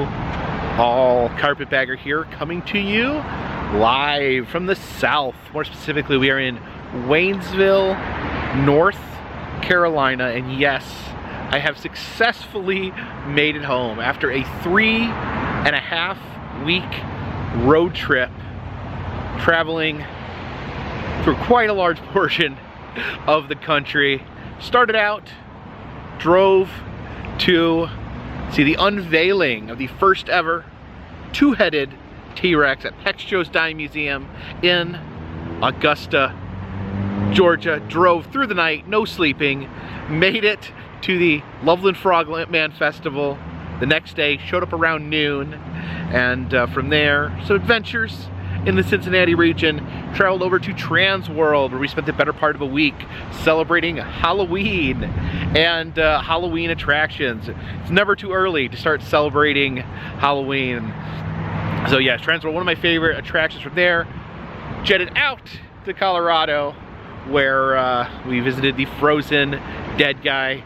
all? Carpetbagger here, coming to you live from the south. More specifically, we are in Waynesville, North Carolina, and yes, I have successfully made it home after a 3.5-week road trip, traveling through quite a large portion of the country. Started out, drove to see the unveiling of the first ever two-headed T-Rex at Hex Joe's Dime Museum in Augusta, Georgia. Drove through the night, no sleeping, made it to the Loveland Frogman Festival the next day, showed up around noon, and from there, some adventures in the Cincinnati region, traveled over to Trans World, where we spent the better part of a week celebrating Halloween and Halloween attractions. It's never too early to start celebrating Halloween. So yes, Trans World, one of my favorite attractions from there. Jetted out to Colorado, where we visited the Frozen Dead Guy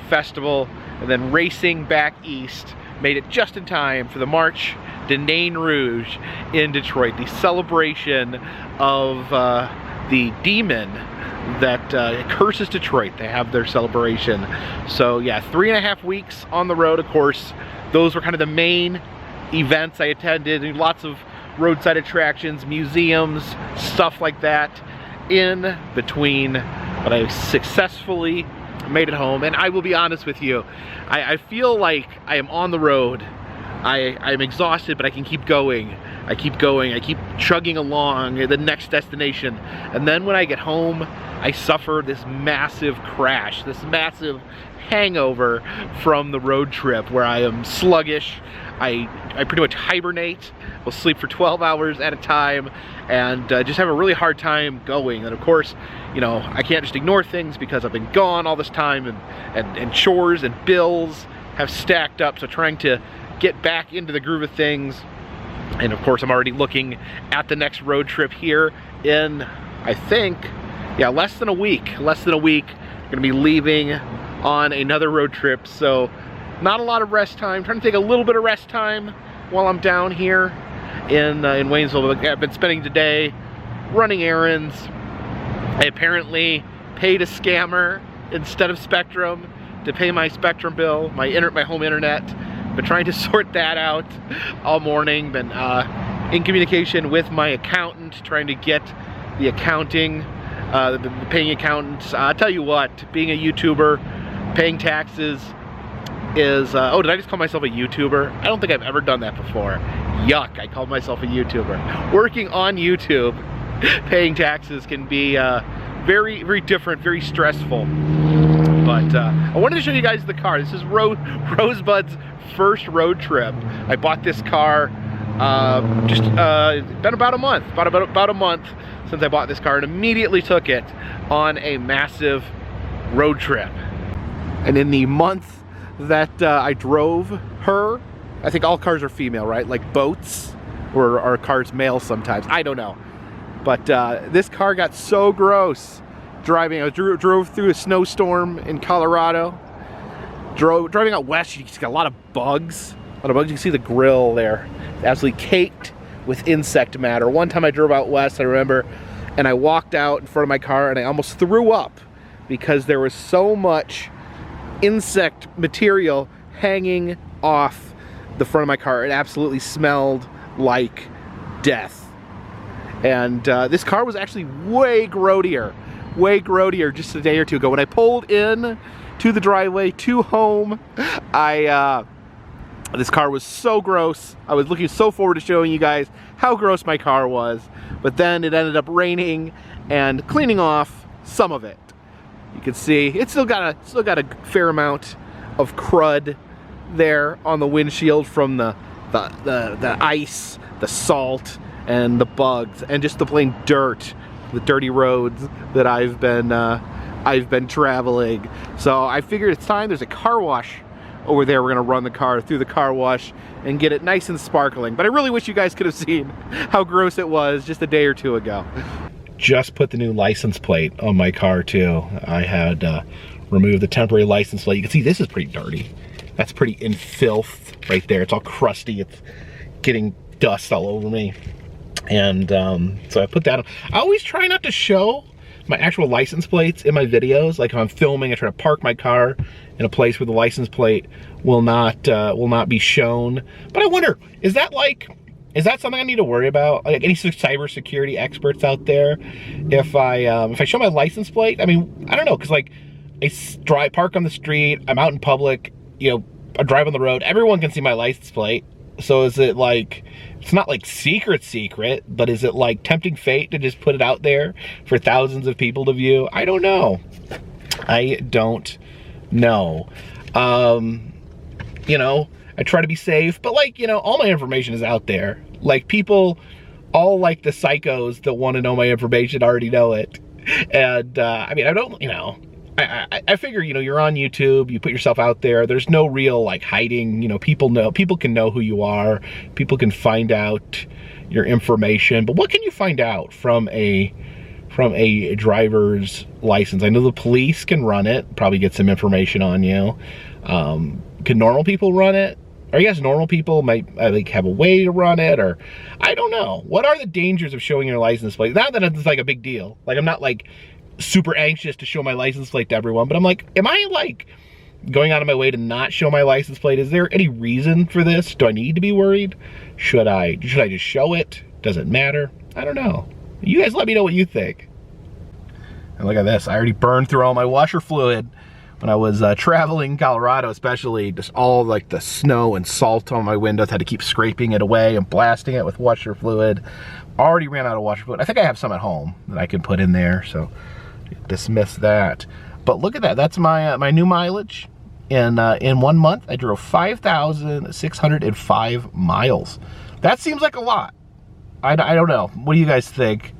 Festival, and then racing back east, made it just in time for the March de Nain Rouge in Detroit, the celebration of the demon that curses Detroit. They have their celebration. So yeah, 3.5 weeks on the road. Of course, those were kind of the main events I attended. Lots of roadside attractions, museums, stuff like that in between, but I successfully made it home. And I will be honest with you, I feel like I am on the road. I'm exhausted, but I can keep going. I keep going, I keep chugging along the next destination. And then when I get home, I suffer this massive crash, this massive hangover from the road trip, where I am sluggish. I pretty much hibernate, will sleep for 12 hours at a time, and just have a really hard time going. And of course, you know, I can't just ignore things because I've been gone all this time, and chores and bills have stacked up, so trying to get back into the groove of things. And of course, I'm already looking at the next road trip here in, I think, yeah, less than a week. I'm gonna be leaving on another road trip, so not a lot of rest time. Trying to take a little bit of rest time while I'm down here in Waynesville. I've been spending today running errands. I apparently paid a scammer instead of Spectrum to pay my Spectrum bill, my home internet. Been trying to sort that out all morning. Been in communication with my accountant, trying to get the accounting, the paying accountants. I'll tell you what, being a YouTuber, paying taxes is, oh, did I just call myself a YouTuber? I don't think I've ever done that before. Yuck, I called myself a YouTuber. Working on YouTube, paying taxes can be very, very different, very stressful. But I wanted to show you guys the car. This is Rosebud's first road trip. I bought this car just been about a month, about a month since I bought this car, and immediately took it on a massive road trip. And in the month that I drove her, I think all cars are female, right? Like boats, or are cars male sometimes? I don't know. But this car got so gross driving. I drove through a snowstorm in Colorado. Driving out west, you just got a lot of bugs. You can see the grill there, absolutely caked with insect matter. One time I drove out west, I remember, and I walked out in front of my car and I almost threw up because there was so much insect material hanging off the front of my car. It absolutely smelled like death. And this car was actually way grodier just a day or two ago. When I pulled in to the driveway to home, this car was so gross. I was looking so forward to showing you guys how gross my car was, but then it ended up raining and cleaning off some of it. You can see it's still got a fair amount of crud there on the windshield from the ice, the salt, and the bugs, and just the plain dirt, the dirty roads that I've been traveling. So I figured it's time. There's a car wash over there. We're gonna run the car through the car wash and get it nice and sparkling. But I really wish you guys could have seen how gross it was just a day or two ago. Just put the new license plate on my car too. I had removed the temporary license plate. You can see this is pretty dirty. That's pretty in filth right there. It's all crusty. It's getting dust all over me. And so I put that on. I always try not to show my actual license plates in my videos. Like if I'm filming, I try to park my car in a place where the license plate will not be shown. But I wonder, is that something I need to worry about? Like any cybersecurity experts out there? If I show my license plate, I mean, I don't know, because like I park on the street, I'm out in public, you know, I drive on the road, everyone can see my license plate. So is it like, it's not like secret, but is it like tempting fate to just put it out there for thousands of people to view? I don't know. I don't know. You know, I try to be safe, but like, you know, all my information is out there. Like people, all like the psychos that want to know my information already know it. And I mean, I don't, you know, I figure, you know, you're on YouTube, you put yourself out there, there's no real like hiding, you know, people can know who you are, people can find out your information, but what can you find out from a driver's license? I know the police can run it, probably get some information on you. Can normal people run it? Or I guess normal people might like have a way to run it, or I don't know. What are the dangers of showing your license plate? Not that it's like a big deal. Like I'm not like super anxious to show my license plate to everyone, but I'm like, am I like going out of my way to not show my license plate? Is there any reason for this? Do I need to be worried? Should I just show it? Does it matter? I don't know. You guys let me know what you think. And look at this, I already burned through all my washer fluid when I was traveling Colorado, especially. Just all like the snow and salt on my windows, had to keep scraping it away and blasting it with washer fluid. Already ran out of washer fluid. I think I have some at home that I can put in there, so dismiss that. But look at that, that's my my new mileage. In 1 month, I drove 5,605 miles. That seems like a lot. I don't know. What do you guys think?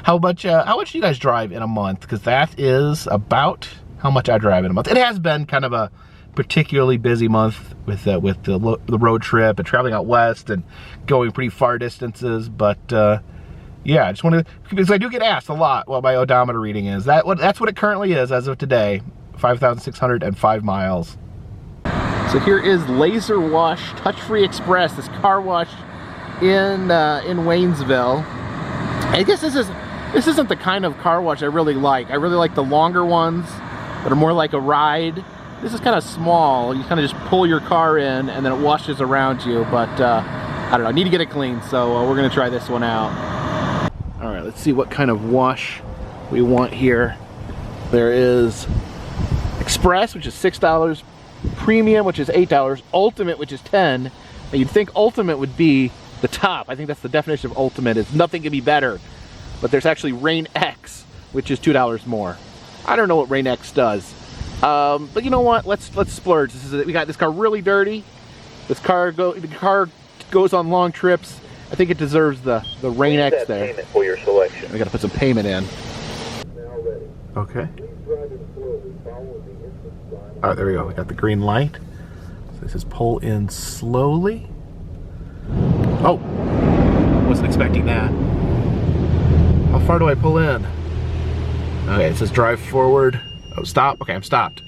How much do you guys drive in a month? Because that is about how much I drive in a month. It has been kind of a particularly busy month with the road trip and traveling out west and going pretty far distances. But yeah, I just wanted to, because I do get asked a lot what my odometer reading is. That's what it currently is as of today, 5,605 miles. So here is Laser Wash Touch-Free Express, this car wash in Waynesville. I guess this isn't the kind of car wash I really like. I really like the longer ones that are more like a ride. This is kind of small. You kind of just pull your car in and then it washes around you. But I don't know, I need to get it clean, so we're gonna try this one out. All right, let's see what kind of wash we want here. There is Express, which is $6, Premium, which is $8, Ultimate, which is $10. Now you'd think Ultimate would be the top. I think that's the definition of Ultimate, is nothing can be better. But there's actually Rain X, which is $2 more. I don't know what Rain X does. But you know what? Let's splurge. We got this car really dirty. The car goes on long trips. I think it deserves the Rain X there. Payment for your selection. We got to put some payment in. Okay. All right, there we go. We got the green light. So this is pull in slowly. Oh, wasn't expecting that. How far do I pull in? Okay, it says drive forward. Oh, stop. Okay, I'm stopped.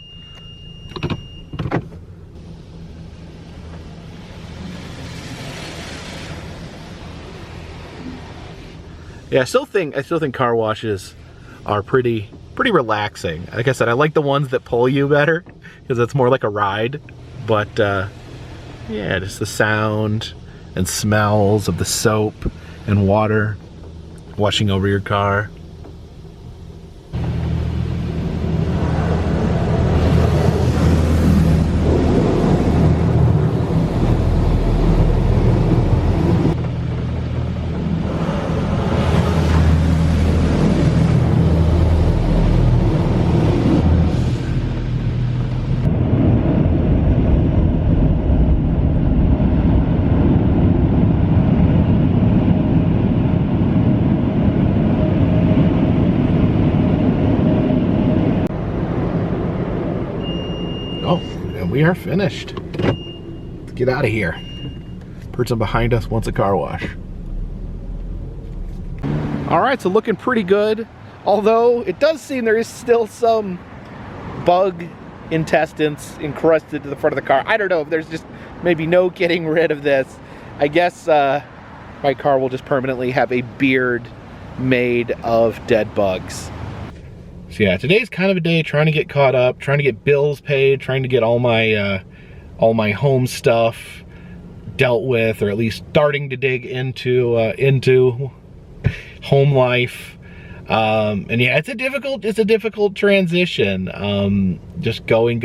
Yeah, I still think car washes are pretty relaxing. Like I said, I like the ones that pull you better because it's more like a ride. But yeah, just the sound and smells of the soap and water washing over your car. We are finished. Let's get out of here. Person behind us wants a car wash. All right, so looking pretty good. Although it does seem there is still some bug intestines encrusted to the front of the car. I don't know if there's just maybe no getting rid of this. I guess my car will just permanently have a beard made of dead bugs. So yeah, today's kind of a day trying to get caught up, trying to get bills paid, trying to get all my home stuff dealt with, or at least starting to dig into home life. And yeah, it's a difficult transition. Just going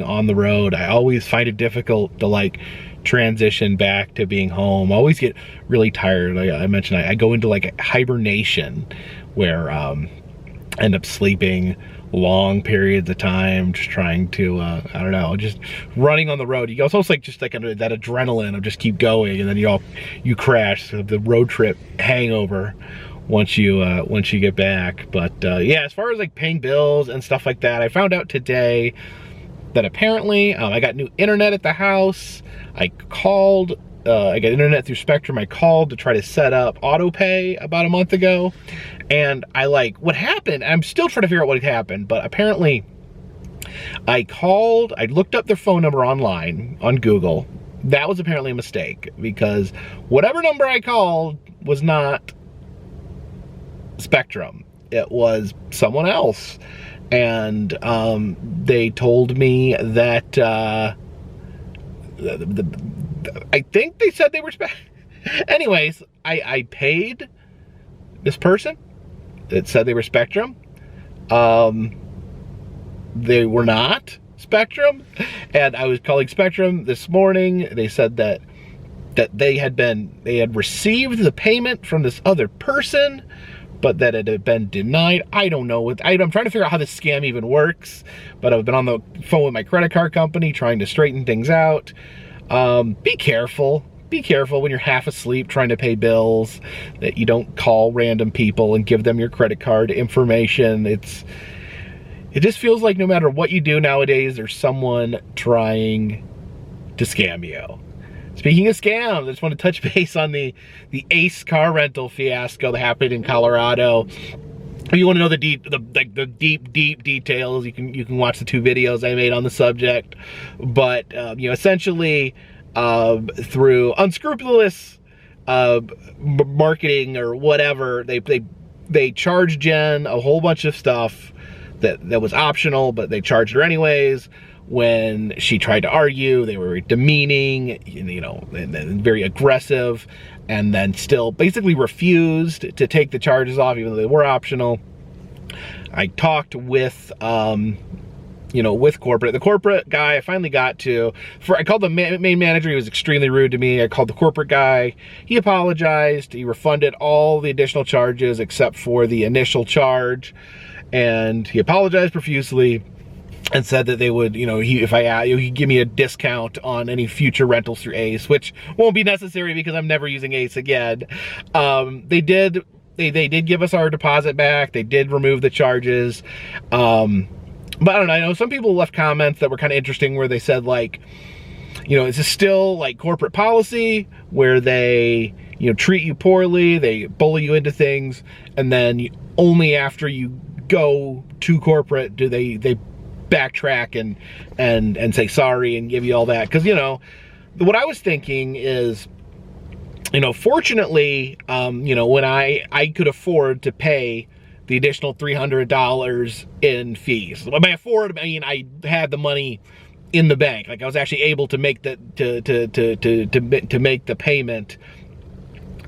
on the road. I always find it difficult to like transition back to being home. I always get really tired. Like I mentioned, I go into like a hibernation where end up sleeping long periods of time, just trying to I don't know, just running on the road. It's almost like just like that adrenaline of just keep going, and then you crash. So the road trip hangover once you get back. But yeah, as far as like paying bills and stuff like that, I found out today that apparently I got new internet at the house. I got internet through Spectrum. I called to try to set up auto pay about a month ago, and what happened, I'm still trying to figure out what had happened, but apparently I looked up their phone number online on Google. That was apparently a mistake, because whatever number I called was not Spectrum. It was someone else, and they told me that I think they said they were anyways, I paid this person that said they were Spectrum. They were not Spectrum, and I was calling Spectrum this morning. They said that they had received the payment from this other person, but that it had been denied. I don't know. I'm trying to figure out how this scam even works, but I've been on the phone with my credit card company trying to straighten things out. Be careful. Be careful when you're half asleep trying to pay bills, that you don't call random people and give them your credit card information. It just feels like no matter what you do nowadays, there's someone trying to scam you. Speaking of scams, I just want to touch base on the Ace car rental fiasco that happened in Colorado. If you want to know the deep details, you can watch the 2 videos I made on the subject. But you know, essentially, through unscrupulous marketing or whatever, they charged Jen a whole bunch of stuff that was optional, but they charged her anyways. When she tried to argue, they were demeaning, you know, and very aggressive, and then still basically refused to take the charges off, even though they were optional. I talked with, you know, with corporate. The corporate guy I finally got to, I called the main manager. He was extremely rude to me. I called the corporate guy. He apologized. He refunded all the additional charges except for the initial charge, and he apologized profusely and said that they would, you know, he'd give me a discount on any future rentals through Ace, which won't be necessary because I'm never using Ace again. They did give us our deposit back. They did remove the charges. But I don't know, I know some people left comments that were kind of interesting, where they said, like, you know, is this still like corporate policy where they, you know, treat you poorly, they bully you into things, and then only after you go to corporate do they backtrack and say sorry and give you all that? Because, you know, what I was thinking is, you know, fortunately, you know, when I could afford to pay the additional $300 in fees. By afford, I mean I had the money in the bank. Like I was actually able to make the to make the payment,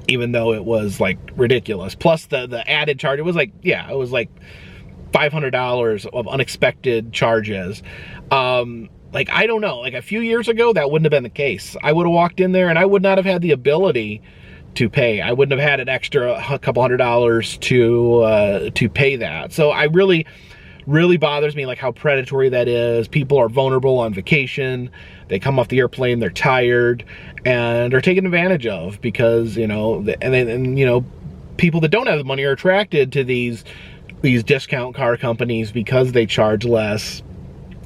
even though it was like ridiculous. Plus the added charge. It was like, yeah, it was like $500 of unexpected charges. Like, I don't know, like a few years ago, that wouldn't have been the case. I would have walked in there and I would not have had the ability to pay. I wouldn't have had an extra couple $100s to pay that. So I really bothers me, like, how predatory that is. People are vulnerable on vacation. They come off the airplane, they're tired, and are taken advantage of because, you know, and you know, people that don't have the money are attracted to these discount car companies because they charge less.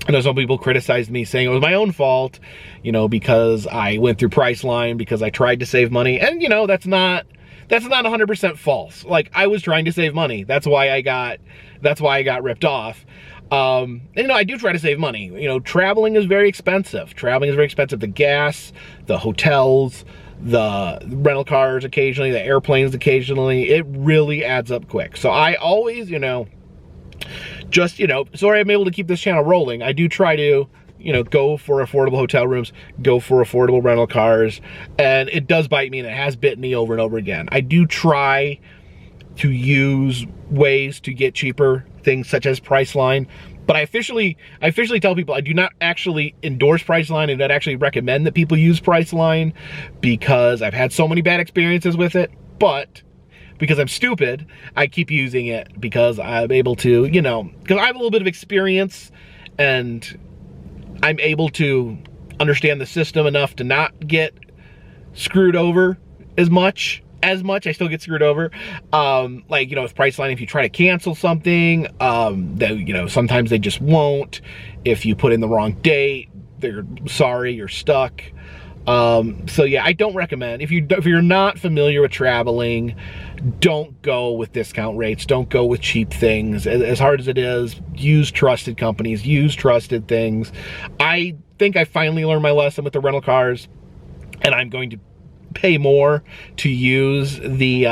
I know some people criticized me saying it was my own fault, you know, because I went through Priceline, because I tried to save money. And, you know, that's not 100% false. Like, I was trying to save money. That's why I got ripped off. And, you know, I do try to save money. You know, traveling is very expensive. Traveling is very expensive. The gas, the hotels, the rental cars occasionally, the airplanes occasionally, it really adds up quick. So I always, you know, just, you know, so I'm able to keep this channel rolling. I do try to, you know, go for affordable hotel rooms, go for affordable rental cars, and it does bite me, and it has bitten me over and over again. I do try to use ways to get cheaper things such as Priceline, but I officially tell people I do not actually endorse Priceline and not actually recommend that people use Priceline, because I've had so many bad experiences with it. But because I'm stupid, I keep using it because I'm able to, you know, because I have a little bit of experience and I'm able to understand the system enough to not get screwed over as much. I still get screwed over. Like, you know, with Priceline, if you try to cancel something, you know, sometimes they just won't. If you put in the wrong date, they're sorry, you're stuck. So yeah, I don't recommend, if you're not familiar with traveling, don't go with discount rates, don't go with cheap things. As hard as it is, use trusted companies, use trusted things. I think I finally learned my lesson with the rental cars, and I'm going to pay more to use the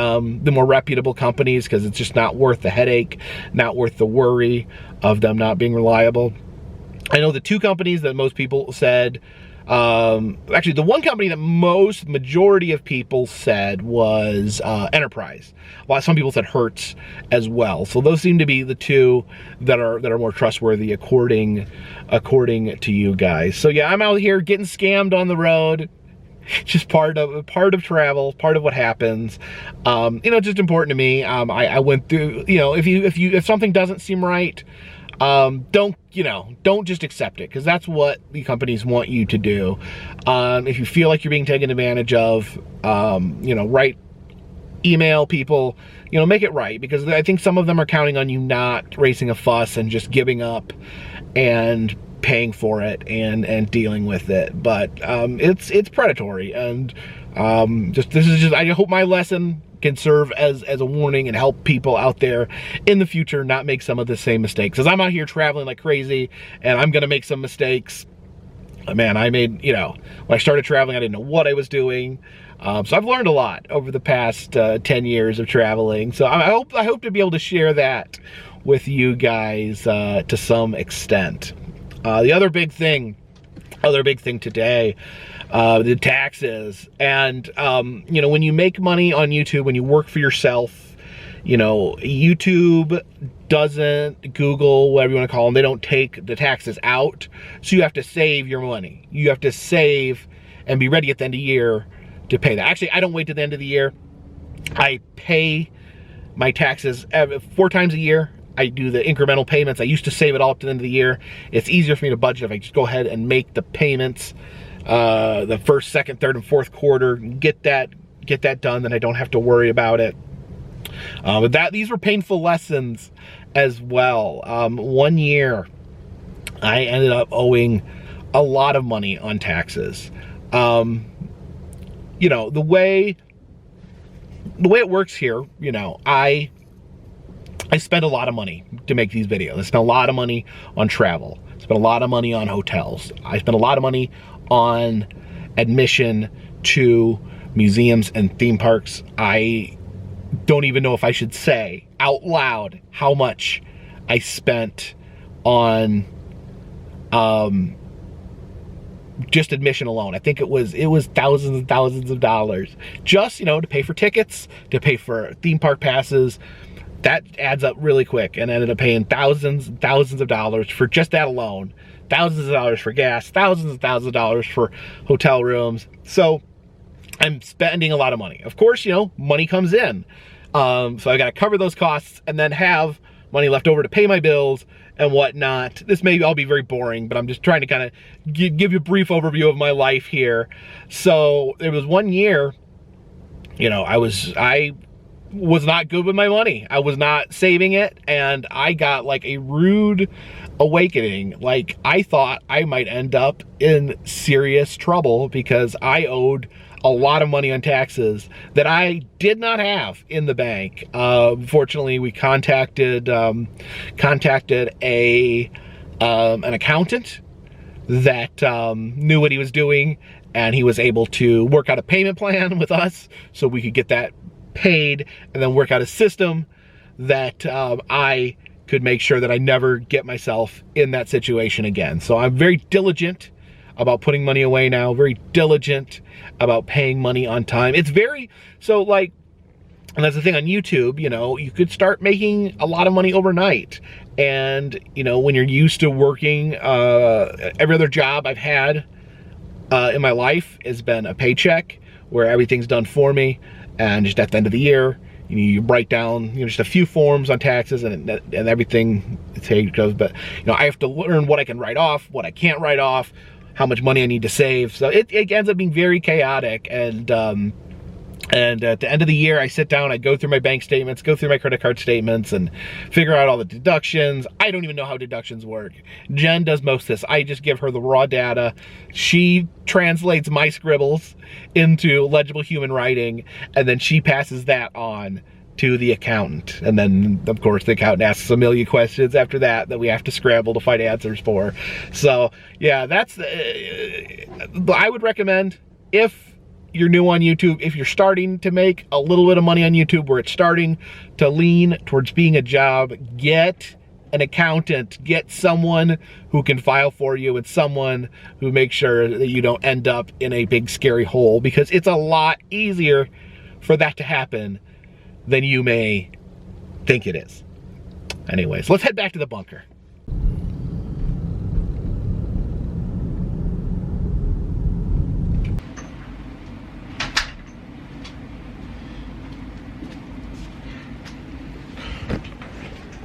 more reputable companies, because it's just not worth the headache, not worth the worry of them not being reliable. I know the two companies that most people said, actually the one company that majority of people said was Enterprise. Well, some people said Hertz as well. So those seem to be the two that are more trustworthy according to you guys. So yeah, I'm out here getting scammed on the road. Just part of travel, part of what happens. You know, just important to me. I went through, you know, if something doesn't seem right, don't just accept it, because that's what the companies want you to do. If you feel like you're being taken advantage of, you know, write, email people, you know, make it right, because I think some of them are counting on you not raising a fuss and just giving up and paying for it and dealing with it. But it's predatory, and I hope my lesson can serve as a warning and help people out there in the future not make some of the same mistakes. Because I'm out here traveling like crazy, and I'm gonna make some mistakes. Man, I made, you know, when I started traveling, I didn't know what I was doing. So I've learned a lot over the past 10 years of traveling. So I hope to be able to share that with you guys to some extent. The other big thing today, the taxes. And, you know, when you make money on YouTube, when you work for yourself, you know, YouTube doesn't, Google, whatever you want to call them, they don't take the taxes out. So you have to save your money. You have to save and be ready at the end of the year to pay that. Actually, I don't wait to the end of the year. I pay my taxes 4 times a year. I do the incremental payments. I used to save it all up to the end of the year. It's easier for me to budget if I just go ahead and make the payments the first, second, third, and fourth quarter. Get that done, then I don't have to worry about it. But these were painful lessons as well. One year, I ended up owing a lot of money on taxes. You know, the way it works here, you know, I spend a lot of money to make these videos. I spend a lot of money on travel. I spend a lot of money on hotels. I spend a lot of money on admission to museums and theme parks. I don't even know if I should say out loud how much I spent on just admission alone. I think it was thousands and thousands of dollars, just, you know, to pay for tickets, to pay for theme park passes. That adds up really quick, and I ended up paying thousands and thousands of dollars for just that alone. Thousands of dollars for gas, thousands of dollars for hotel rooms. So I'm spending a lot of money. Of course, you know, money comes in. So I got to cover those costs and then have money left over to pay my bills and whatnot. This may all be very boring, but I'm just trying to kind of give you a brief overview of my life here. So there was one year, you know, I was not good with my money. I was not saving it, and I got like a rude awakening. Like, I thought I might end up in serious trouble because I owed a lot of money on taxes that I did not have in the bank. Fortunately, we contacted an accountant that knew what he was doing, and he was able to work out a payment plan with us so we could get that paid, and then work out a system that I could make sure that I never get myself in that situation again. So I'm very diligent about putting money away now, very diligent about paying money on time. It's very, so like, and that's the thing on YouTube, you know, you could start making a lot of money overnight. And, you know, when you're used to working, every other job I've had in my life has been a paycheck where everything's done for me. And just at the end of the year, you know, you write down, you know, just a few forms on taxes and everything goes. But, you know, I have to learn what I can write off, what I can't write off, how much money I need to save. So it ends up being very chaotic. And at the end of the year, I sit down, I go through my bank statements, go through my credit card statements, and figure out all the deductions. I don't even know how deductions work. Jen does most of this. I just give her the raw data. She translates my scribbles into legible human writing, and then she passes that on to the accountant. And then, of course, the accountant asks a million questions after that we have to scramble to find answers for. So, yeah, that's, I would recommend, if you're new on YouTube, if you're starting to make a little bit of money on YouTube where it's starting to lean towards being a job, get an accountant, get someone who can file for you and someone who makes sure that you don't end up in a big scary hole, because it's a lot easier for that to happen than you may think it is. Anyways, let's head back to the bunker.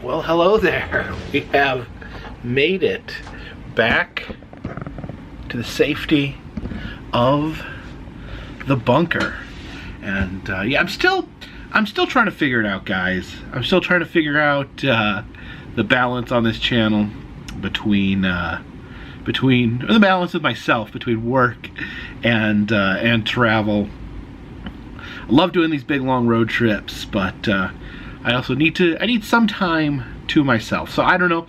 Well, hello there. We have made it back to the safety of the bunker. And yeah, I'm still trying to figure it out, guys. I'm still trying to figure out the balance on this channel between the balance of myself between work and travel. I love doing these big long road trips, but I also need some time to myself. So I don't know.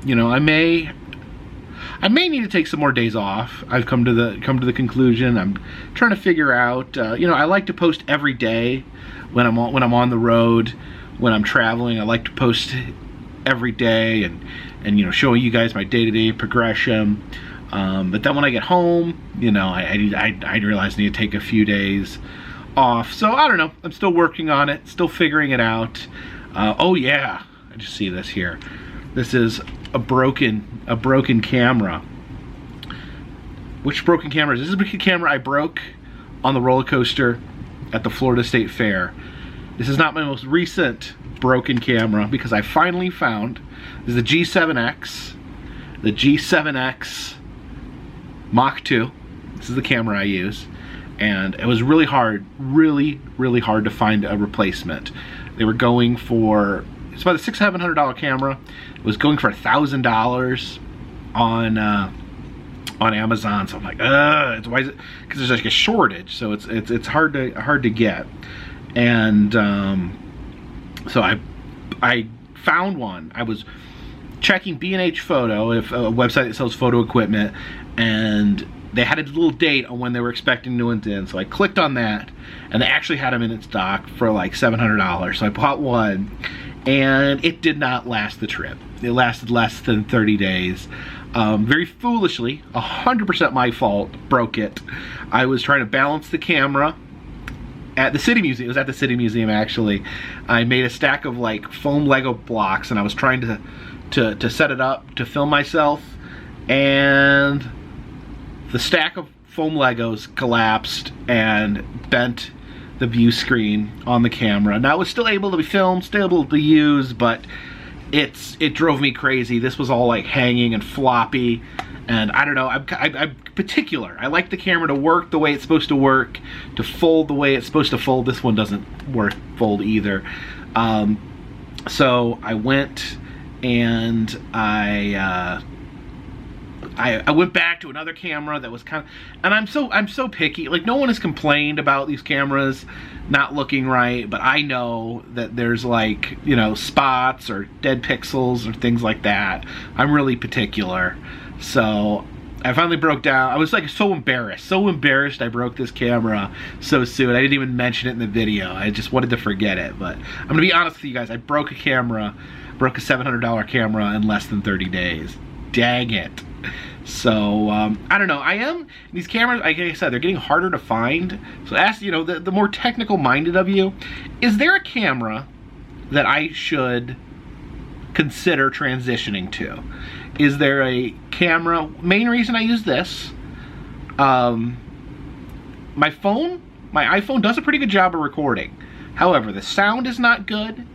You know, I may need to take some more days off. I've come to the conclusion. I'm trying to figure out. You know, I like to post every day when I'm on the road, when I'm traveling. I like to post every day and you know, showing you guys my day-to-day progression. But then when I get home, you know, I realize I need to take a few days off. So I don't know. I'm still working on it, still figuring it out. Oh yeah, I just see this here. This is a broken camera. Which broken camera is this? This is a broken camera I broke on the roller coaster at the Florida State Fair. This is not my most recent broken camera, because I finally found, this is the G7X, the G7X Mach 2. This is the camera I use. And it was really hard to find a replacement. They were going for, it's about a $600-700 camera. It was going for $1,000 on Amazon. So I'm like, why is it? Because there's like a shortage, so it's hard to get. And so I found one. I was checking B&H Photo, if a website that sells photo equipment, and they had a little date on when they were expecting new ones in. So I clicked on that, and they actually had them in stock for like $700. So I bought one, and it did not last the trip. It lasted less than 30 days. Very foolishly, 100% my fault, broke it. I was trying to balance the camera at the City Museum. It was at the City Museum, actually. I made a stack of like foam Lego blocks, and I was trying to set it up to film myself, and the stack of foam Legos collapsed and bent the view screen on the camera. Now it was still able to be filmed, still able to use, but it drove me crazy. This was all like hanging and floppy, and I don't know, I'm particular. I like the camera to work the way it's supposed to work, to fold the way it's supposed to fold. This one doesn't fold either. So I went and I I went back to another camera that was kind of, and I'm so picky. Like, no one has complained about these cameras not looking right, but I know that there's, like, you know, spots or dead pixels or things like that. I'm really particular. So I finally broke down. I was like so embarrassed I broke this camera so soon. I didn't even mention it in the video. I just wanted to forget it. But I'm gonna be honest with you guys, I broke a $700 camera in less than 30 days. Dang it. So I don't know. These cameras, like I said, they're getting harder to find. So ask, you know, the more technical minded of you, is there a camera that I should consider transitioning to? Is there a camera? Main reason I use this, my iPhone does a pretty good job of recording. However, the sound is not good.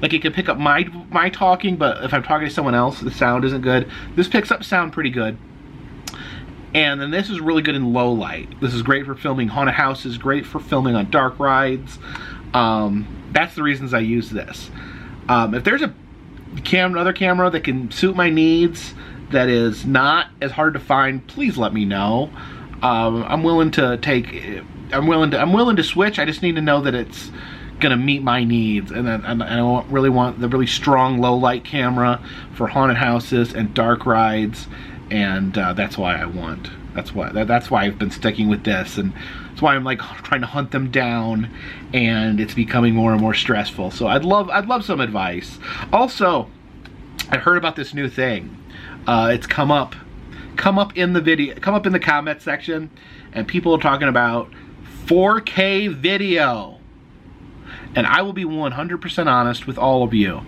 Like, it can pick up my talking, but if I'm talking to someone else, the sound isn't good. This picks up sound pretty good. And then this is really good in low light. This is great for filming haunted houses, great for filming on dark rides. That's the reasons I use this. If there's another camera that can suit my needs, that is not as hard to find, please let me know. I'm willing to switch. I just need to know that it's gonna meet my needs, and I really want the really strong low light camera for haunted houses and dark rides, and that's why I've been sticking with this, and that's why I'm like trying to hunt them down, and it's becoming more and more stressful. So I'd love some advice. Also, I heard about this new thing. It's come up in the comment section, and people are talking about 4K video. And I will be 100% honest with all of you.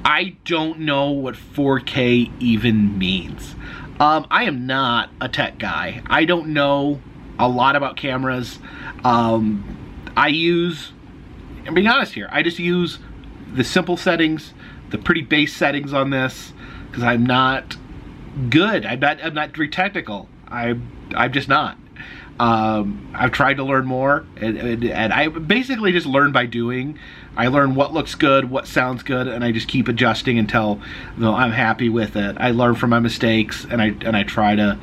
I don't know what 4K even means. I am not a tech guy. I don't know a lot about cameras. I'm being honest here, I just use the simple settings, the pretty base settings on this, because I'm not good. I'm not very technical. I'm just not. I've tried to learn more, and I basically just learn by doing. I learn what looks good, what sounds good, and I just keep adjusting until, you know, I'm happy with it. I learn from my mistakes, and I try to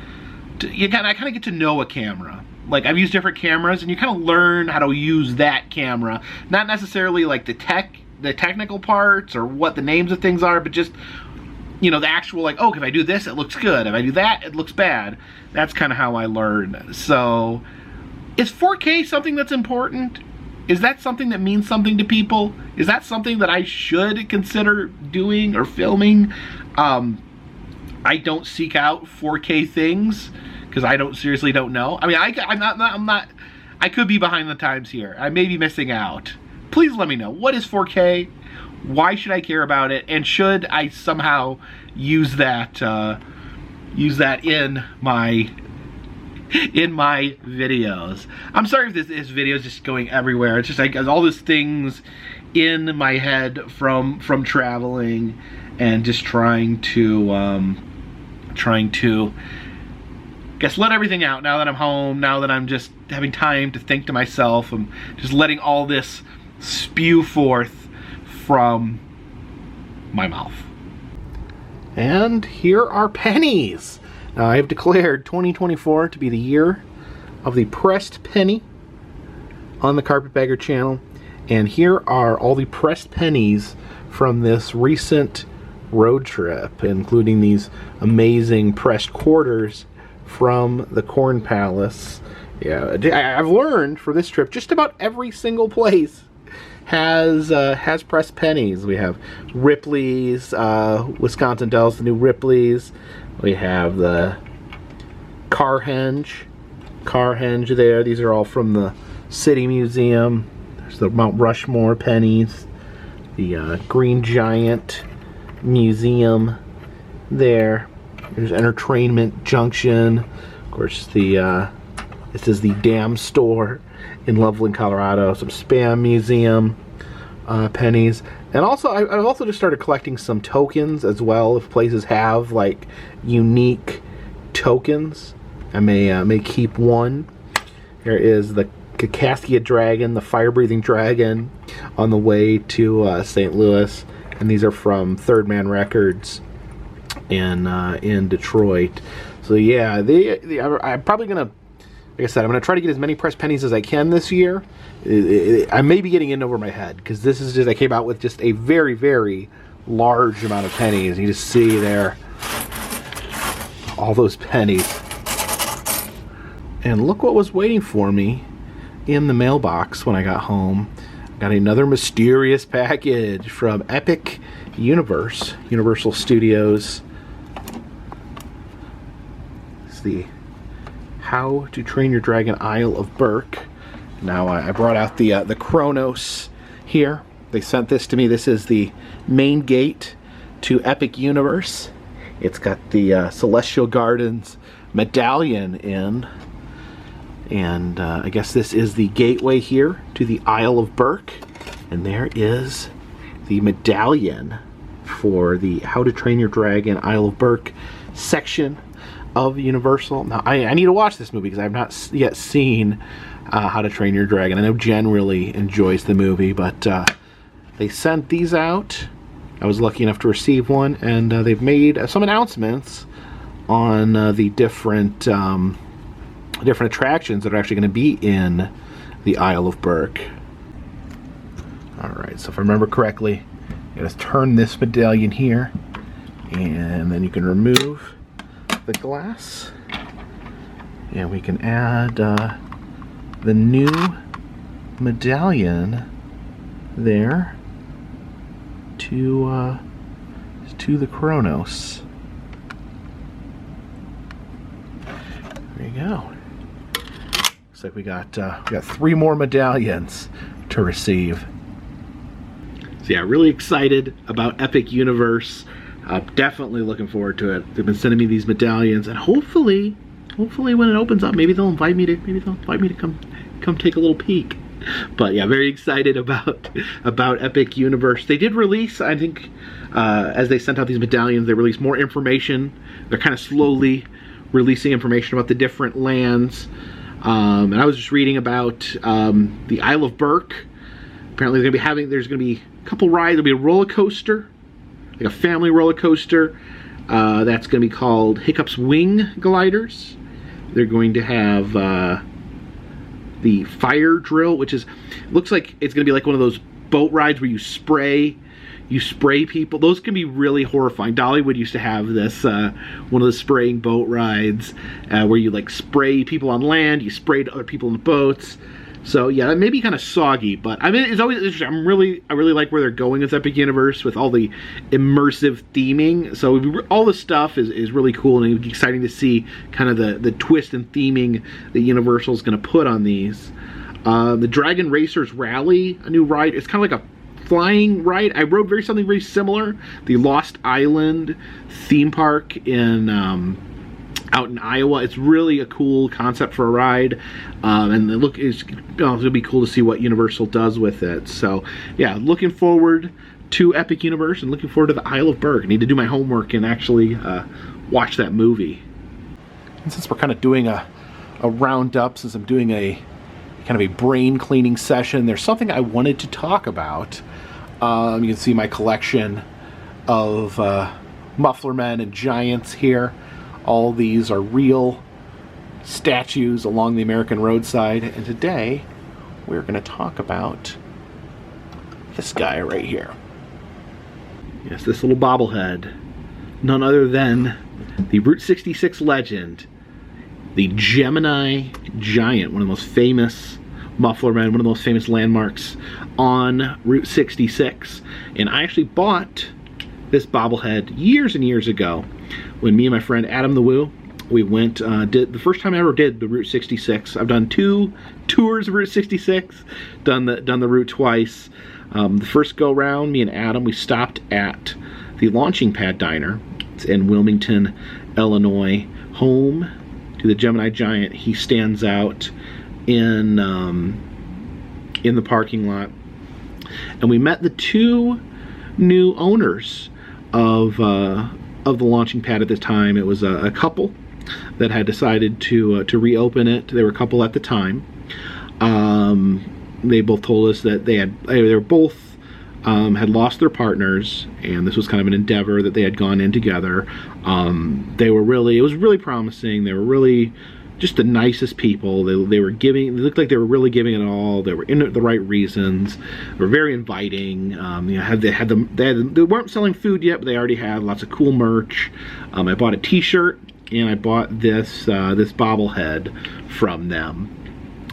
I kind of get to know a camera. Like, I've used different cameras, and you kind of learn how to use that camera. Not necessarily like the technical parts or what the names of things are, but just, you know, the actual, like, oh, if I do this, it looks good. If I do that, it looks bad. That's kind of how I learn. So, is 4K something that's important? Is that something that means something to people? Is that something that I should consider doing or filming? I don't seek out 4K things because I seriously don't know. I mean, I could be behind the times here. I may be missing out. Please let me know. What is 4K? Why should I care about it? And should I somehow use that in my videos? I'm sorry if this video is just going everywhere. It's just like all these things in my head from traveling and just trying to guess let everything out now that I'm home, now that I'm just having time to think to myself. I'm just letting all this spew forth from my mouth. And here are pennies. Now, I have declared 2024 to be the year of the pressed penny on the Carpetbagger channel, and here are all the pressed pennies from this recent road trip, including these amazing pressed quarters from the Corn Palace. Yeah, I've learned for this trip just about every single place has pressed pennies. We have Ripley's, Wisconsin Dells, the new Ripley's. We have the Carhenge there. These are all from the City Museum. There's the Mount Rushmore pennies, the Green Giant Museum there. There's Entertainment Junction. Of course, this is the Dam Store in Loveland, Colorado. Some Spam Museum pennies. And also, I've also just started collecting some tokens as well. If places have like unique tokens, I may keep one. Here is the Kaskaskia Dragon, the fire-breathing dragon, on the way to St. Louis. And these are from Third Man Records. in Detroit. So yeah, I'm probably gonna, like I said, I'm gonna try to get as many pressed pennies as I can this year. I may be getting in over my head because this is just, I came out with just a very, very large amount of pennies. You just see there all those pennies. And look what was waiting for me in the mailbox when I got home. I got another mysterious package from Epic Universe, Universal Studios. It's the How to Train Your Dragon Isle of Berk. Now I brought out the Chronos here. They sent this to me. This is the main gate to Epic Universe. It's got the Celestial Gardens medallion in. And I guess this is the gateway here to the Isle of Berk. And there is the medallion for the How to Train Your Dragon Isle of Berk section of Universal. Now, I need to watch this movie because I have not yet seen How to Train Your Dragon. I know Jen really enjoys the movie, but they sent these out. I was lucky enough to receive one, and they've made some announcements on the different attractions that are actually going to be in the Isle of Berk. Alright, so if I remember correctly, you gotta turn this medallion here, and then you can remove the glass, and we can add the new medallion there to the Chronos. There you go. Looks like we got 3 more medallions to receive. So yeah, really excited about Epic Universe. Definitely looking forward to it. They've been sending me these medallions, and hopefully when it opens up, maybe they'll invite me to come take a little peek. But yeah, very excited about Epic Universe. They did release, I think, as they sent out these medallions, they released more information. They're kind of slowly releasing information about the different lands. And I was just reading about the Isle of Berk. Apparently there's going to be a couple rides. There'll be a roller coaster, like a family roller coaster. That's going to be called Hiccup's Wing Gliders. They're going to have the fire drill, which looks like it's going to be like one of those boat rides where you spray people. Those can be really horrifying. Dollywood used to have this one of the spraying boat rides where you like spray people on land, you sprayed other people in the boats. So yeah, that may be kind of soggy, but I mean, it's always interesting. I really like where they're going with Epic Universe with all the immersive theming. So all the stuff is really cool, and exciting to see kind of the twist and theming that Universal is going to put on these. The Dragon Racers Rally, a new ride. It's kind of like a flying ride. I rode something very similar. The Lost Island theme park out in Iowa. It's really a cool concept for a ride, and the look is it'll be cool to see what Universal does with it. So yeah, looking forward to Epic Universe and looking forward to the Isle of Berk. I need to do my homework and actually watch that movie. And since we're kind of doing a roundup, since I'm doing a kind of a brain cleaning session, there's something I wanted to talk about. You can see my collection of Muffler Men and Giants here. All these are real statues along the American roadside, and today we're going to talk about this guy right here. Yes, this little bobblehead. None other than the Route 66 legend, the Gemini Giant, one of the most famous Muffler Men, one of the most famous landmarks on Route 66. And I actually bought this bobblehead years and years ago when me and my friend Adam the Woo, we went, did the first time I ever did the Route 66. I've done 2 tours of Route 66, done the route twice. The first go round, me and Adam, we stopped at the Launching Pad Diner. It's in Wilmington, Illinois, home to the Gemini Giant. He stands out in the parking lot, and we met the 2 new owners of the launching pad at the time. It was a couple that had decided to reopen it. They were a couple at the time. They both told us that they were both had lost their partners, and this was kind of an endeavor that they had gone in together. It was really promising. They were really just the nicest people. They were giving, it looked like they were really giving it all. They were in it the right reasons. They were very inviting. You know, they weren't selling food yet, but they already had lots of cool merch. I bought a t-shirt, and I bought this bobblehead from them.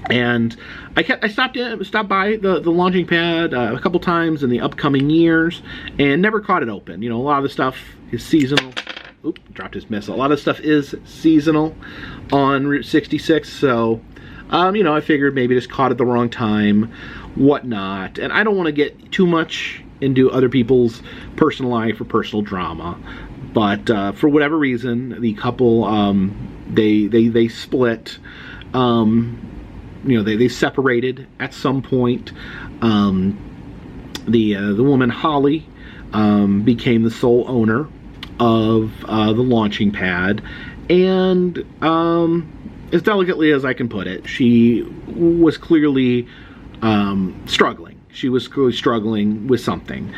And I stopped by the launching pad a couple times in the upcoming years, and never caught it open. You know, a lot of the stuff is seasonal. Oop, dropped his missile. A lot of stuff is seasonal on Route 66, so you know, I figured maybe just caught it the wrong time, whatnot. And I don't want to get too much into other people's personal life or personal drama, but for whatever reason, the couple they split. You know, they separated at some point. The woman Holly became the sole owner of the launching pad, and as delicately as I can put it, she was clearly struggling. She was clearly struggling with something.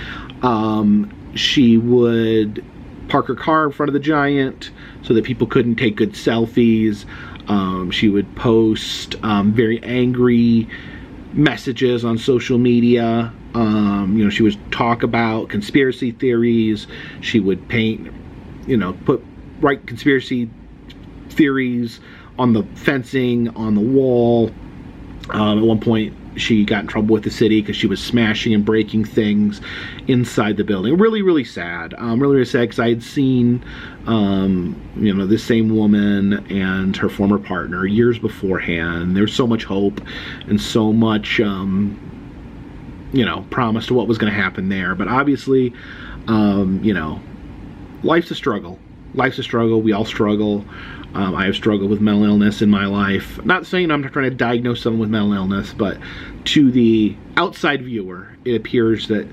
She would park her car in front of the Giant so that people couldn't take good selfies. She would post very angry messages on social media. You know, she would talk about conspiracy theories. She would paint, you know, write conspiracy theories on the fencing, on the wall. At one point, she got in trouble with the city because she was smashing and breaking things inside the building. Really, really sad. Really sad, because I had seen, you know, this same woman and her former partner years beforehand. There was so much hope and so much, you know, promise to what was going to happen there. But obviously, you know, life's a struggle. Life's a struggle. We all struggle. I have struggled with mental illness in my life. Not saying I'm trying to diagnose someone with mental illness, but to the outside viewer, it appears that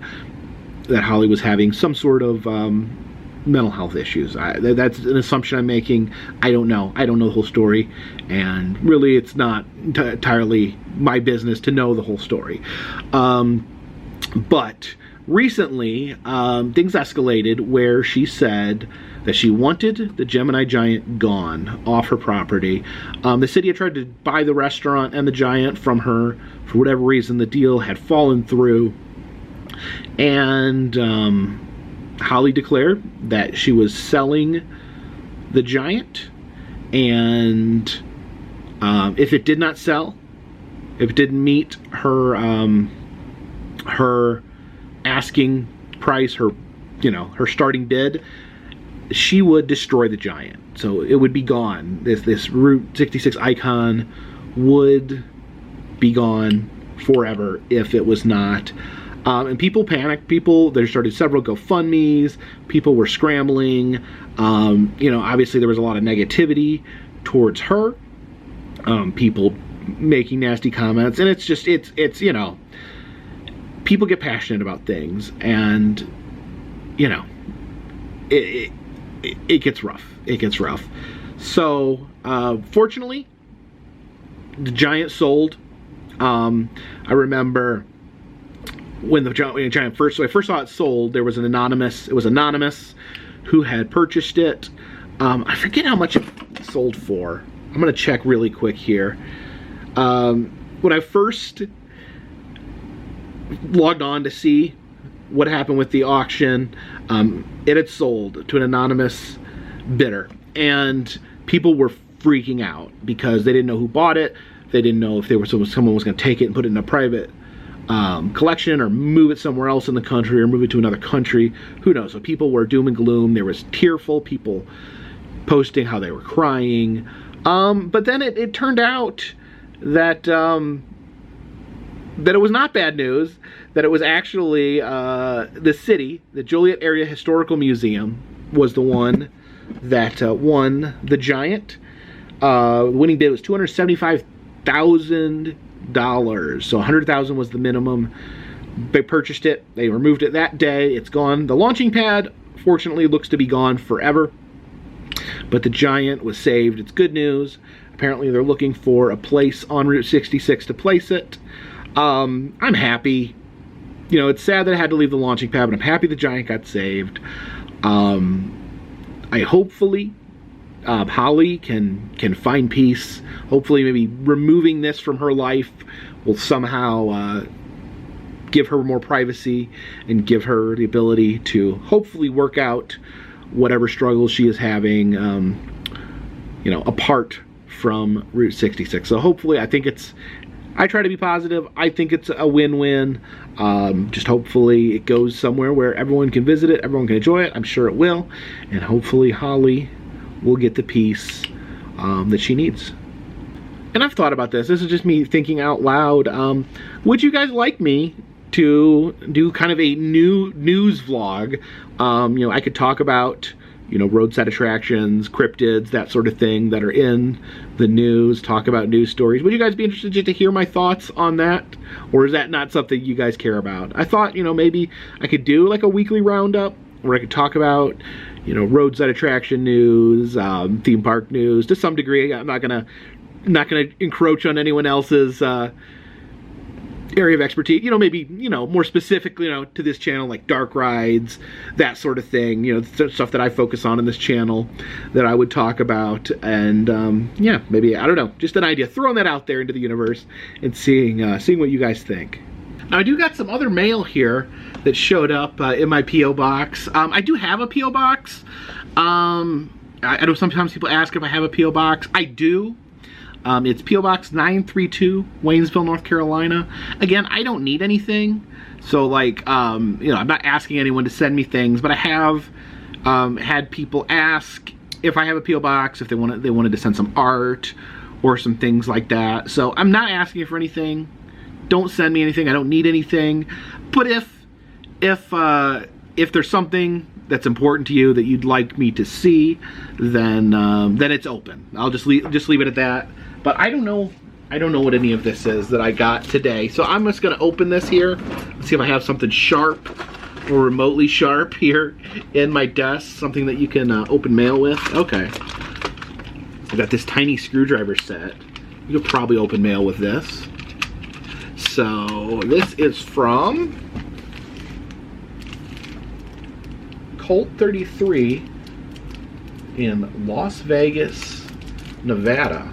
Holly was having some sort of mental health issues. That's an assumption I'm making. I don't know. I don't know the whole story, and really, it's not entirely my business to know the whole story. But recently, things escalated where she said that she wanted the Gemini Giant gone off her property. The city had tried to buy the restaurant and the Giant from her. For whatever reason, the deal had fallen through. And Holly declared that she was selling the Giant. And if it did not sell, if it didn't meet her her asking price, her, you know, her starting bid, she would destroy the Giant. So it would be gone. This Route 66 icon would be gone forever if it was not. And people panicked. There started several GoFundMes. People were scrambling. You know, obviously there was a lot of negativity towards her. People making nasty comments, and it's you know, people get passionate about things, and you know, it gets rough. It gets rough. So, fortunately, the Giant sold. I remember when the Giant first, so I first saw it sold, there was it was anonymous who had purchased it. I forget how much it sold for. I'm gonna check really quick here. When I first logged on to see what happened with the auction, it had sold to an anonymous bidder, and people were freaking out because they didn't know who bought it. They didn't know if someone was going to take it and put it in a private collection, or move it somewhere else in the country, or move it to another country. Who knows? So people were doom and gloom. There was tearful people posting how they were crying. But then it turned out that that it was not bad news, that it was actually the city, the Joliet Area Historical Museum, was the one that won the Giant. The winning bid was $275,000, so $100,000 was the minimum. They purchased it, they removed it that day, it's gone. The launching pad, fortunately, looks to be gone forever, but the Giant was saved. It's good news. Apparently they're looking for a place on Route 66 to place it. I'm happy you know, it's sad that I had to leave the launching pad, but I'm happy the Giant got saved. I hopefully Holly can find peace. Hopefully maybe removing this from her life will somehow give her more privacy and give her the ability to hopefully work out whatever struggles she is having, you know, apart from Route 66. So hopefully, I try to be positive. I think it's a win-win. Just hopefully it goes somewhere where everyone can visit it, everyone can enjoy it. I'm sure it will. And hopefully Holly will get the peace that she needs. And I've thought about this. This is just me thinking out loud. Would you guys like me to do kind of a new news vlog? You know, I could talk about, you know, roadside attractions, cryptids, that sort of thing that are in the news, talk about news stories. Would you guys be interested just to hear my thoughts on that? Or is that not something you guys care about? I thought, you know, maybe I could do like a weekly roundup where I could talk about, you know, roadside attraction news, theme park news to some degree. I'm not gonna encroach on anyone else's area of expertise. You know, maybe, you know, more specifically, you know, to this channel, like dark rides, that sort of thing, you know, stuff that I focus on in this channel that I would talk about. And yeah, maybe, I don't know, just an idea, throwing that out there into the universe and seeing what you guys think. Now, I do got some other mail here that showed up in my P.O. box. I do have a P.O. box. I know sometimes people ask if I have a P.O. box. I do. It's P.O. Box 932, Waynesville, North Carolina. Again, I don't need anything. So, like, you know, I'm not asking anyone to send me things, but I have had people ask if I have a P.O. box, if they wanted to send some art or some things like that. So I'm not asking for anything. Don't send me anything. I don't need anything. But if there's something that's important to you that you'd like me to see, then it's open. I'll just leave it at that. But I don't know what any of this is that I got today. So I'm just gonna open this here. Let's see if I have something sharp or remotely sharp here in my desk. Something that you can open mail with. Okay. I got this tiny screwdriver set. You could probably open mail with this. So this is from Colt 33 in Las Vegas, Nevada.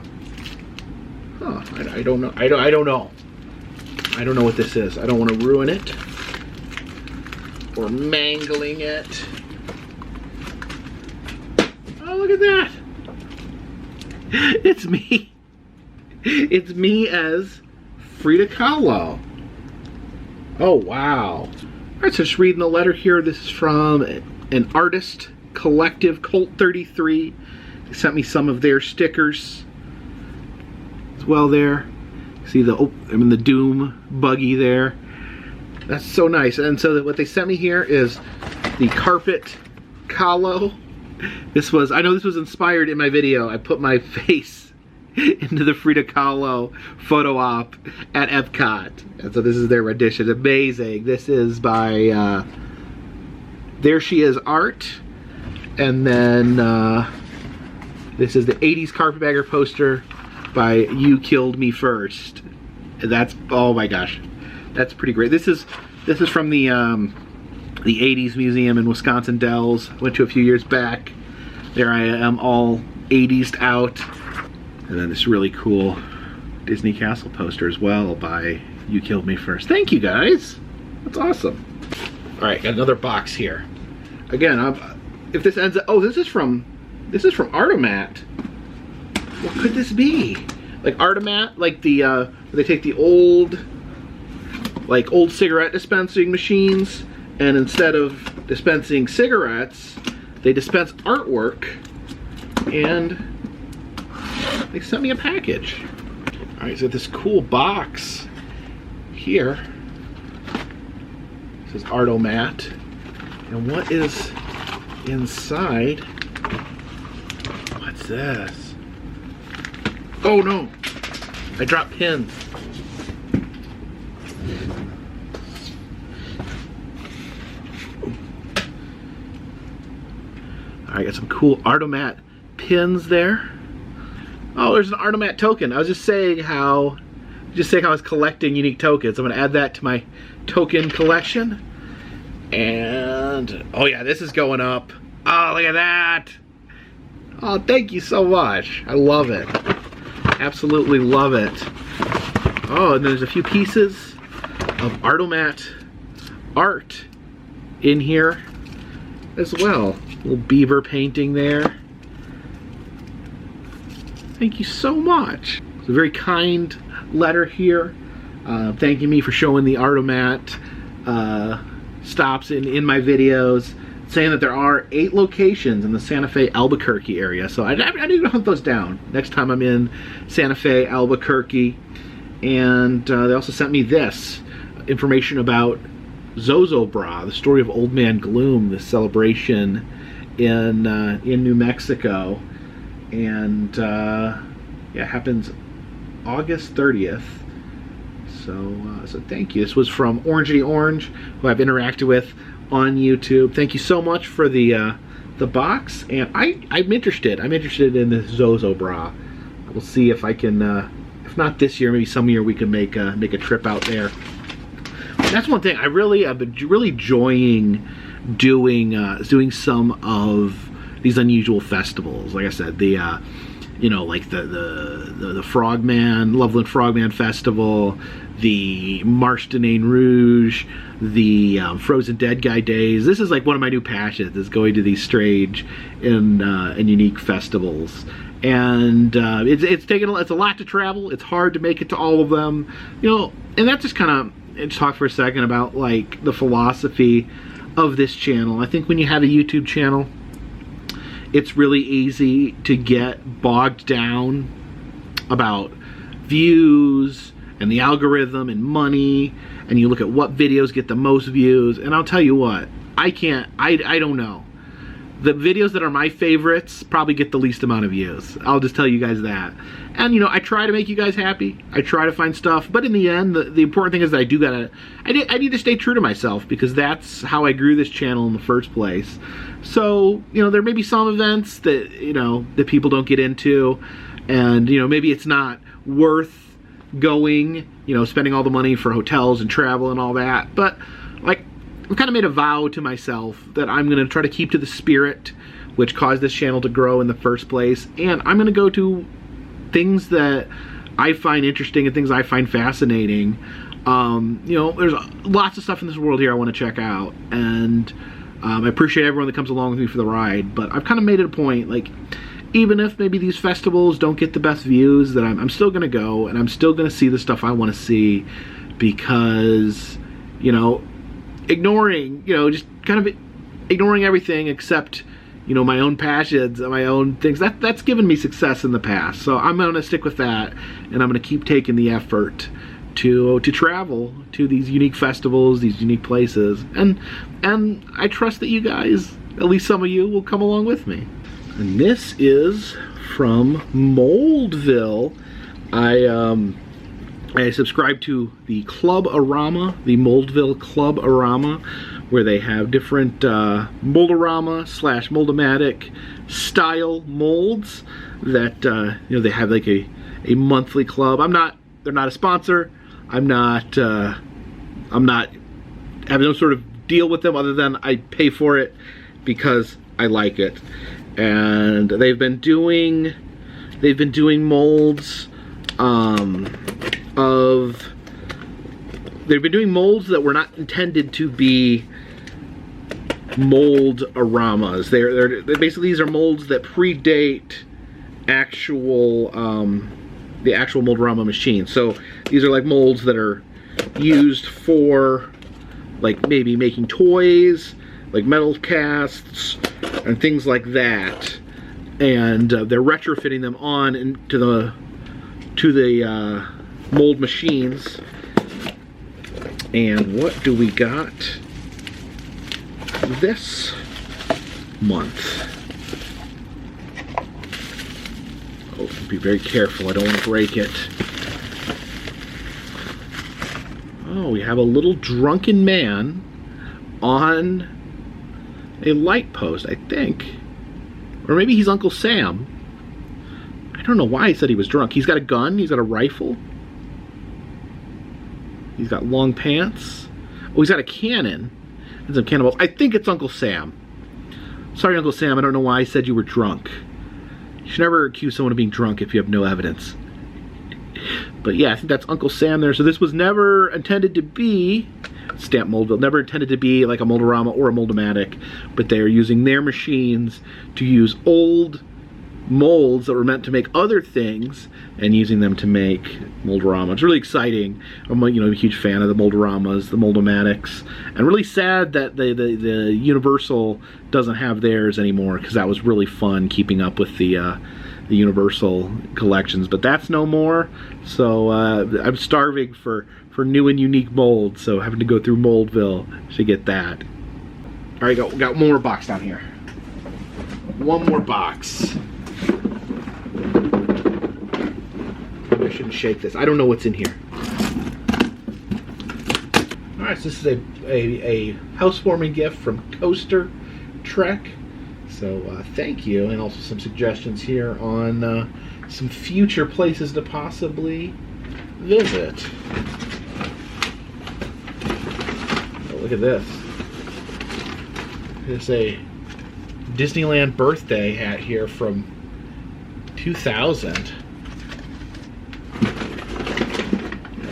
Huh, I don't know. I don't know. I don't know what this is. I don't want to ruin it or mangling it. Oh, look at that. It's me. It's me as Frida Kahlo. Oh, wow. All right, so just reading the letter here. This is from an artist collective, Colt 33. They sent me some of their stickers as well there. See the Doom buggy there. That's so nice. And so what they sent me here is the Carpet Kahlo. I know this was inspired in my video. I put my face into the Frida Kahlo photo op at Epcot. And so this is their rendition. Amazing. This is by There She Is Art. And then this is the 80s Carpetbagger poster by You Killed Me First. And that's, oh my gosh, that's pretty great. This is from the 80s museum in Wisconsin Dells. Went to a few years back. There I am, all 80'd out. And then this really cool Disney Castle poster as well by You Killed Me First. Thank you guys. That's awesome. All right, got another box here. Again, if this ends up, oh, this is from Artomat. What could this be? Like Artomat, like the they take the old cigarette dispensing machines, and instead of dispensing cigarettes, they dispense artwork, and they sent me a package. All right, so this cool box here. This is Artomat, and what is inside? What's this? Oh no! I dropped pins. I got some cool Artomat pins there. Oh, there's an Artomat token. I was just saying how just saying I was collecting unique tokens. I'm gonna add that to my token collection. And, oh yeah, this is going up. Oh, look at that. Oh, thank you so much. I love it. Absolutely love it. Oh, and there's a few pieces of Artomat art in here as well. Little beaver painting there. Thank you so much. It's a very kind letter here, thanking me for showing the Artomat stops in my videos, saying that there are 8 locations in the Santa Fe Albuquerque area. So I need to hunt those down next time I'm in Santa Fe Albuquerque. And they also sent me this information about Zozo Bra, the story of Old Man Gloom, this celebration in New Mexico. And yeah, it happens August 30th. So thank you. This was from Orangey Orange, who I've interacted with on YouTube. Thank you so much for the box, and I'm interested. I'm interested in this Zozo Bra. We'll see if I can, if not this year, maybe some year we can make a trip out there. That's one thing I've been really enjoying doing some of these unusual festivals. Like I said, the you know, like the Frogman, Loveland Frogman Festival, the Marche de Nain Rouge, the Frozen Dead Guy Days. This is like one of my new passions, is going to these strange and unique festivals. And it's a lot to travel. It's hard to make it to all of them, you know. And that just kind of, talk for a second about like the philosophy of this channel. I think when you have a YouTube channel, it's really easy to get bogged down about views and the algorithm and money, and you look at what videos get the most views. And I'll tell you what, I don't know. The videos that are my favorites probably get the least amount of views. I'll just tell you guys that. And you know, I try to make you guys happy. I try to find stuff, but in the end, the important thing is that I need to stay true to myself, because that's how I grew this channel in the first place. So, you know, there may be some events that, you know, that people don't get into, and, you know, maybe it's not worth going, you know, spending all the money for hotels and travel and all that. But, like, I've kind of made a vow to myself that I'm going to try to keep to the spirit which caused this channel to grow in the first place, and I'm going to go to things that I find interesting and things I find fascinating. You know, there's lots of stuff in this world here I want to check out, and I appreciate everyone that comes along with me for the ride, but I've kind of made it a point, like, even if maybe these festivals don't get the best views, that I'm still going to go, and I'm still going to see the stuff I want to see, because, you know, ignoring, you know, just kind of ignoring everything except, you know, my own passions and my own things, that's given me success in the past. So I'm going to stick with that, and I'm going to keep taking the effort to travel to these unique festivals, these unique places, and I trust that you guys, at least some of you, will come along with me. And this is from Moldville. I subscribe to the Club-A-Rama, the Moldville Club-A-Rama, where they have different Moldarama / Moldamatic style molds that you know, they have like a monthly club. They're not a sponsor. I'm not having no sort of deal with them other than I pay for it because I like it. And they've been doing molds they've been doing molds that were not intended to be Moldaramas. They're basically, these are molds that predate actual the actual Moldarama machine. So these are like molds that are used for like maybe making toys, like metal casts and things like that. And they're retrofitting them on into the mold machines. And what do we got this month? Oh, be very careful, I don't want to break it. Oh, we have a little drunken man on a light post, I think. Or maybe he's Uncle Sam. I don't know why he said he was drunk. He's got a gun, he's got a rifle. He's got long pants. Oh, he's got a cannon. And some cannonballs. I think it's Uncle Sam. Sorry, Uncle Sam, I don't know why I said you were drunk. You should never accuse someone of being drunk if you have no evidence. But yeah, I think that's Uncle Sam there. So this was never intended to be Stamp Moldville, never intended to be like a Moldarama or a Mold-O-Matic, but they are using their machines to use old molds that were meant to make other things and using them to make Moldarama. It's really exciting. I'm a huge fan of the Moldaramas, the Mold-O-Matics, and really sad that the Universal doesn't have theirs anymore, because that was really fun keeping up with the Universal collections, but that's no more. So I'm starving for new and unique molds, so having to go through Moldville to get that. All right, got one more box down here. One more box. I shouldn't shake this. I don't know what's in here. All right, so this is a housewarming gift from Coaster Trek. So thank you, and also some suggestions here on some future places to possibly visit. Oh, look at this. It's a Disneyland birthday hat here from 2000.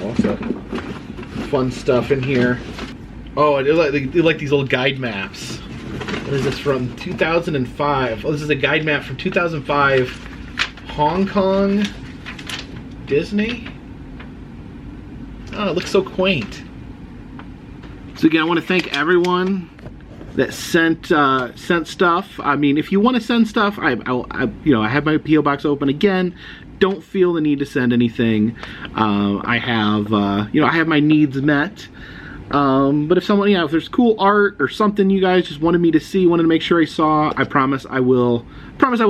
Also, fun stuff in here. Oh, they like these little guide maps. What is this from? 2005. Oh, this is a guide map from 2005. Hong Kong Disney. Oh, it looks so quaint. So again, I want to thank everyone that sent stuff. I mean, if you want to send stuff, I have my PO box open again. Don't feel the need to send anything. I have my needs met. But if someone, if there's cool art or something you guys just wanted me to see, wanted to make sure I saw, I promise I will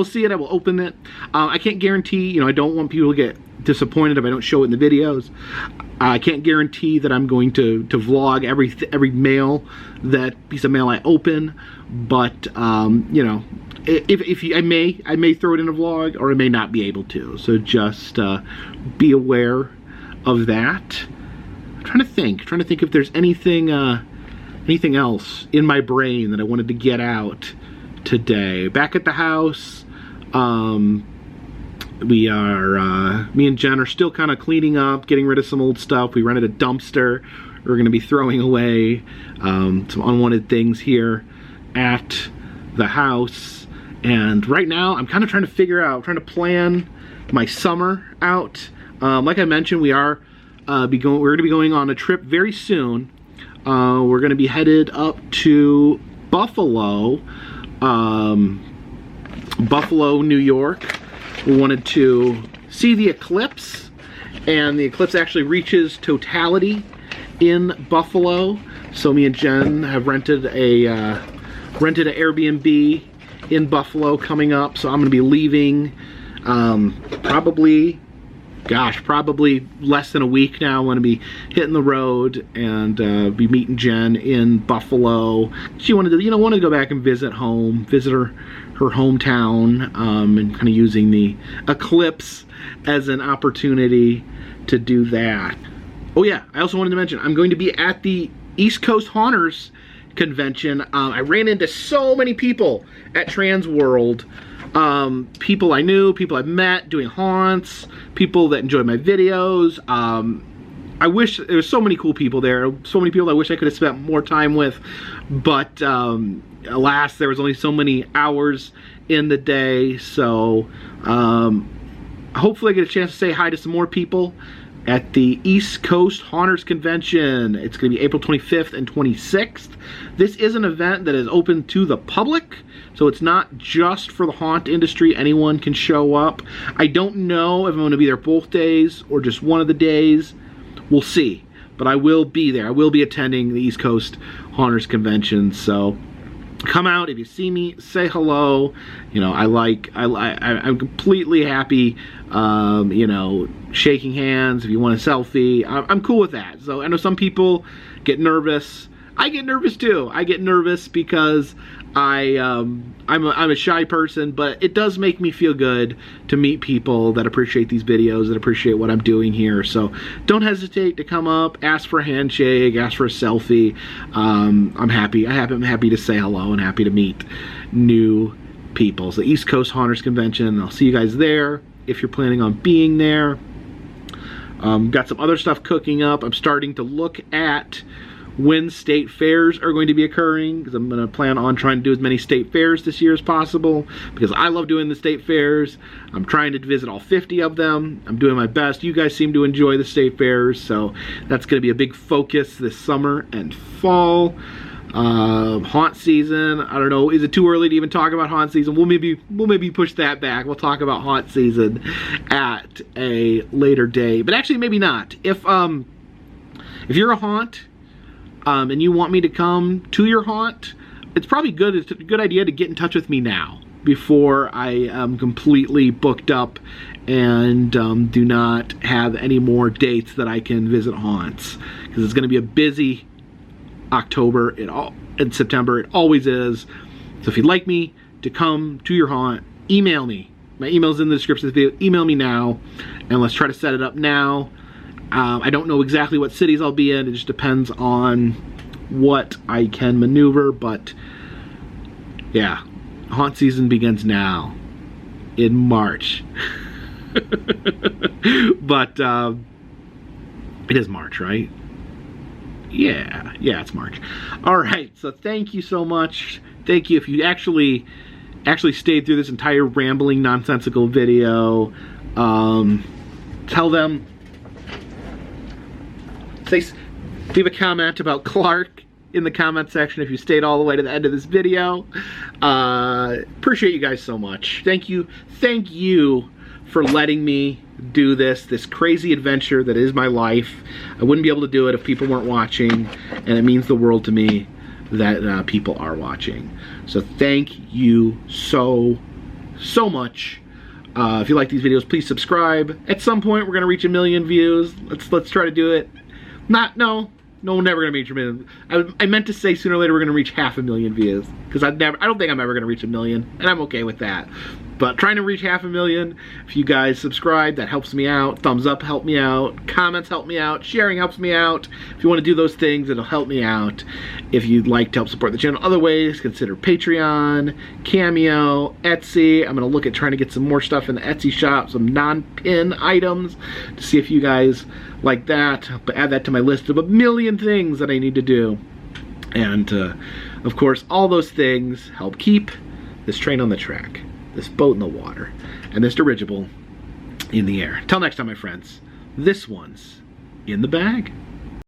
see it. I will open it. I can't guarantee, I don't want people to get disappointed if I don't show it in the videos. I can't guarantee that I'm going to vlog every mail, that piece of mail I open, but if I may throw it in a vlog, or I may not be able to. So just be aware of that. I'm trying to think if there's anything else in my brain that I wanted to get out today. Back at the house, me and Jen are still kind of cleaning up, getting rid of some old stuff. We rented a dumpster. We're going to be throwing away some unwanted things here at the house. And right now, I'm kind of trying to plan my summer out. Like I mentioned, we're going to be going on a trip very soon. We're going to be headed up to Buffalo, New York. We wanted to see the eclipse, and the eclipse actually reaches totality in Buffalo. So me and Jen have rented an Airbnb in Buffalo coming up. So I'm going to be leaving probably less than a week now. I'm going to be hitting the road and be meeting Jen in Buffalo. She wanted to go back and visit her hometown, and kind of using the eclipse as an opportunity to do that. Oh yeah, I also wanted to mention I'm going to be at the East Coast Haunters convention. I ran into so many people at Trans World. People I knew, people I've met doing haunts, people that enjoyed my videos. I wish there was so many cool people there, so many people I wish I could have spent more time with, but alas, there was only so many hours in the day. So hopefully I get a chance to say hi to some more people at the East Coast Haunters Convention. It's going to be April 25th and 26th. This is an event that is open to the public, so it's not just for the haunt industry. Anyone can show up. I don't know if I'm going to be there both days or just one of the days. We'll see. But I will be there. I will be attending the East Coast Haunters Convention, so come out. If you see me, say hello. I'm completely happy, shaking hands. If you want a selfie, I'm cool with that. So I know some people get nervous I get nervous too. I get nervous because I'm a shy person, but it does make me feel good to meet people that appreciate these videos, that appreciate what I'm doing here. So don't hesitate to come up, ask for a handshake, ask for a selfie. I'm happy to say hello and happy to meet new people. So East Coast Haunters Convention, I'll see you guys there if you're planning on being there. Got some other stuff cooking up. I'm starting to look at when state fairs are going to be occurring, because I'm going to plan on trying to do as many state fairs this year as possible, because I love doing the state fairs. I'm trying to visit all 50 of them. I'm doing my best. You guys seem to enjoy the state fairs, so that's going to be a big focus this summer and fall. Haunt season, I don't know, is it too early to even talk about haunt season? We'll maybe push that back. We'll talk about haunt season at a later day, but actually maybe not. If you're a haunt and you want me to come to your haunt, it's probably good. It's a good idea to get in touch with me now before I am completely booked up and do not have any more dates that I can visit haunts, because it's going to be a busy October and September. It always is. So if you'd like me to come to your haunt, email me. My email's in the description of the video. Email me now, and let's try to set it up now. I don't know exactly what cities I'll be in. It just depends on what I can maneuver, but yeah, haunt season begins now in March. But it is March, right? Yeah, it's March. All right, so thank you so much. Thank you if you actually stayed through this entire rambling, nonsensical video. Tell them, leave a comment about Clark in the comment section if you stayed all the way to the end of this video. Appreciate you guys so much. Thank you for letting me do this crazy adventure that is my life. I wouldn't be able to do it if people weren't watching, and it means the world to me that people are watching. So thank you so much. If you like these videos, please subscribe. At some point, we're gonna reach 1 million views. Let's try to do it. No, we're never gonna reach 1 million. I meant to say sooner or later we're gonna reach 500,000 views, because I don't think I'm ever gonna reach 1 million, and I'm okay with that. But trying to reach 500,000, if you guys subscribe, that helps me out. Thumbs up help me out. Comments help me out. Sharing helps me out. If you want to do those things, it'll help me out. If you'd like to help support the channel other ways, consider Patreon, Cameo, Etsy. I'm going to look at trying to get some more stuff in the Etsy shop, some non-pin items, to see if you guys like that. But add that to my list of 1 million things that I need to do. And, of course, all those things help keep this train on the track, this boat in the water, and this dirigible in the air. Till next time, my friends, this one's in the bag.